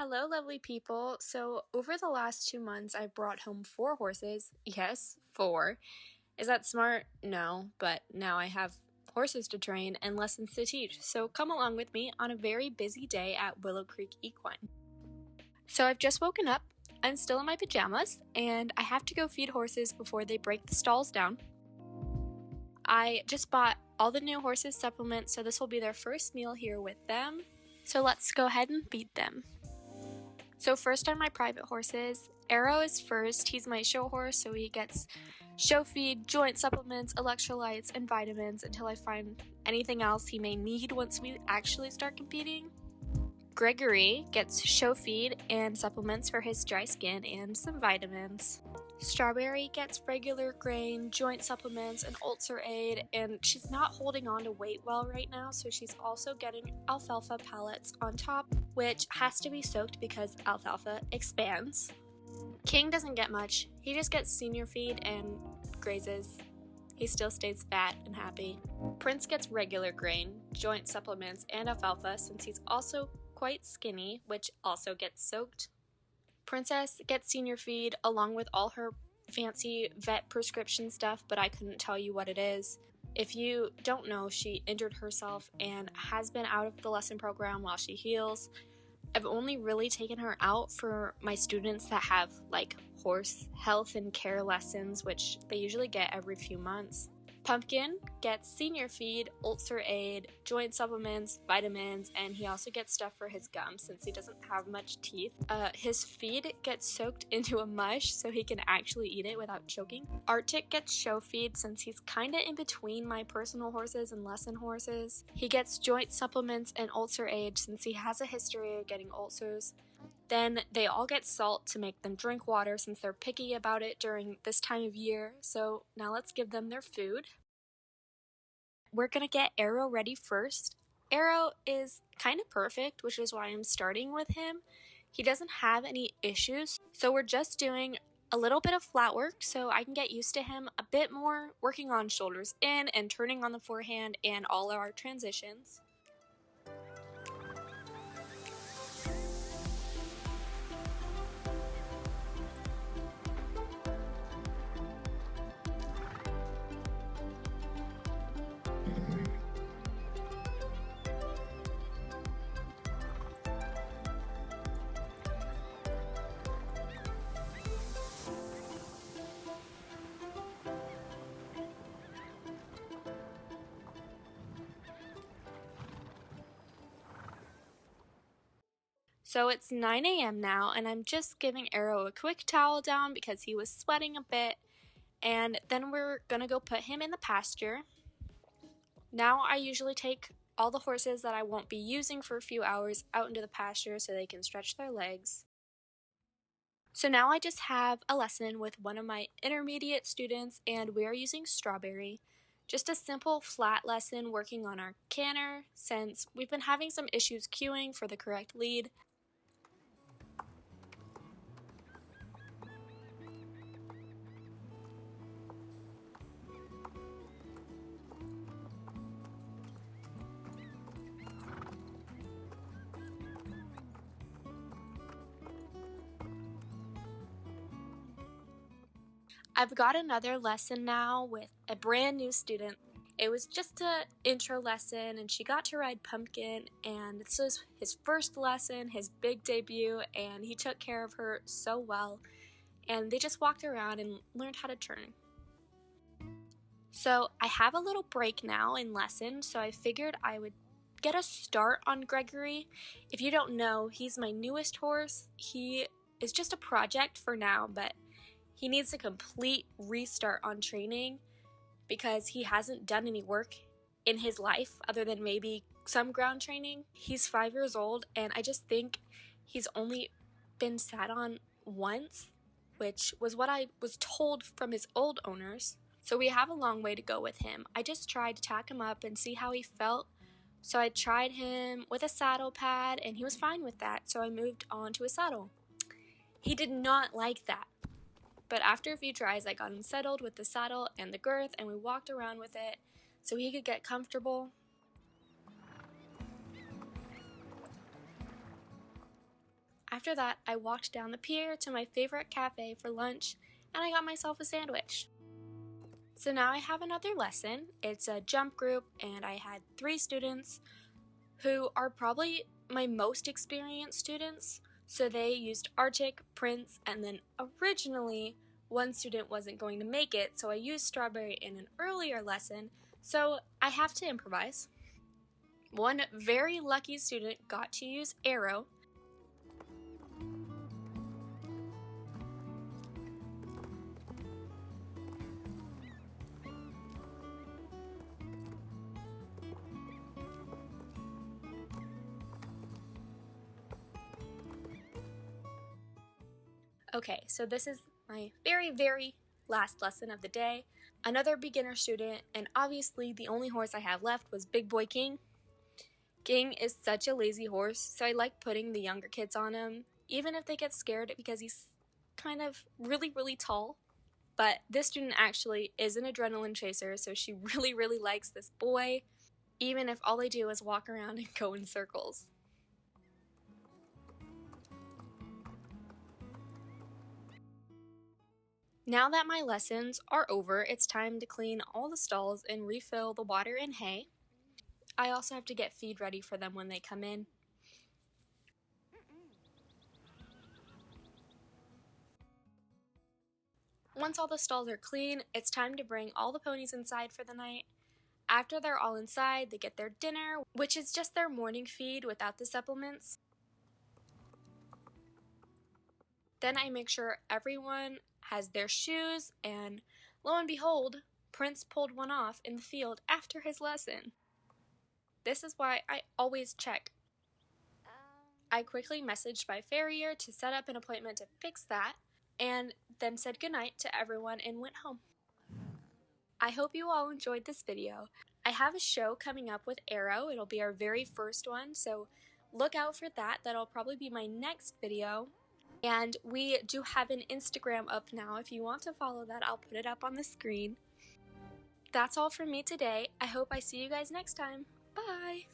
Hello, lovely people. So, over the last 2 months, I've brought home 4 horses. Yes, 4. Is that smart? No, but now I have horses to train and lessons to teach. So, come along with me on a very busy day at Willow Creek Equine. So, I've just woken up. I'm still in my pajamas, and I have to go feed horses before they break the stalls down. I just bought all the new horses' supplements, so this will be their first meal here with them. So, let's go ahead and feed them. So first are my private horses. Arrow is first. He's my show horse, so he gets show feed, joint supplements, electrolytes, and vitamins until I find anything else he may need once we actually start competing. Gregory gets show feed and supplements for his dry skin and some vitamins. Strawberry gets regular grain, joint supplements, and ulcer aid, and she's not holding on to weight well right now, so she's also getting alfalfa pellets on top, which has to be soaked because alfalfa expands. King doesn't get much. He just gets senior feed and grazes. He still stays fat and happy. Prince gets regular grain, joint supplements, and alfalfa since he's also quite skinny, which also gets soaked. Princess gets senior feed along with all her fancy vet prescription stuff, but I couldn't tell you what it is. If you don't know, she injured herself and has been out of the lesson program while she heals. I've only really taken her out for my students that have like horse health and care lessons, which they usually get every few months. Pumpkin gets senior feed, ulcer aid, joint supplements, vitamins, and he also gets stuff for his gums since he doesn't have much teeth. His feed gets soaked into a mush so he can actually eat it without choking. Arctic gets show feed since he's kinda in between my personal horses and lesson horses. He gets joint supplements and ulcer aid since he has a history of getting ulcers. Then they all get salt to make them drink water since they're picky about it during this time of year. So now let's give them their food. We're gonna get Arrow ready first. Arrow is kind of perfect, which is why I'm starting with him. He doesn't have any issues, so we're just doing a little bit of flat work so I can get used to him a bit more, working on shoulders in and turning on the forehand and all our transitions. So it's 9 a.m. now, and I'm just giving Arrow a quick towel down because he was sweating a bit, and then we're gonna go put him in the pasture. Now I usually take all the horses that I won't be using for a few hours out into the pasture so they can stretch their legs. So now I just have a lesson with one of my intermediate students, and we are using Strawberry. Just a simple flat lesson working on our canter since we've been having some issues cueing for the correct lead. I've got another lesson now with a brand new student. It was just an intro lesson and she got to ride Pumpkin, and this was his first lesson, his big debut, and he took care of her so well. And they just walked around and learned how to turn. So I have a little break now in lesson, so I figured I would get a start on Gregory. If you don't know, he's my newest horse. He is just a project for now, but he needs a complete restart on training because he hasn't done any work in his life other than maybe some ground training. He's 5 years old, and I just think he's only been sat on once, which was what I was told from his old owners. So we have a long way to go with him. I just tried to tack him up and see how he felt. So I tried him with a saddle pad, and he was fine with that, so I moved on to a saddle. He did not like that. But after a few tries, I got him settled with the saddle and the girth, and we walked around with it so he could get comfortable. After that, I walked down the pier to my favorite cafe for lunch, and I got myself a sandwich. So now I have another lesson. It's a jump group, and I had 3 students who are probably my most experienced students. So they used Arctic, Prince, and then originally one student wasn't going to make it, so I used Strawberry in an earlier lesson, so I have to improvise. One very lucky student got to use Arrow. Okay, so this is my very last lesson of the day. Another beginner student, and obviously the only horse I have left was Big Boy King. King is such a lazy horse, so I like putting the younger kids on him, even if they get scared because he's kind of really tall. But this student actually is an adrenaline chaser, so she really likes this boy, even if all they do is walk around and go in circles. Now that my lessons are over, it's time to clean all the stalls and refill the water and hay. I also have to get feed ready for them when they come in. Once all the stalls are clean, it's time to bring all the ponies inside for the night. After they're all inside, they get their dinner, which is just their morning feed without the supplements. Then I make sure everyone has their shoes, and lo and behold, Prince pulled one off in the field after his lesson. This is why I always check. I quickly messaged my farrier to set up an appointment to fix that, and then said goodnight to everyone and went home. I hope you all enjoyed this video. I have a show coming up with Arrow. It'll be our very first one, so look out for that. That'll probably be my next video. And we do have an Instagram up now. If you want to follow that, I'll put it up on the screen. That's all from me today. I hope I see you guys next time. Bye!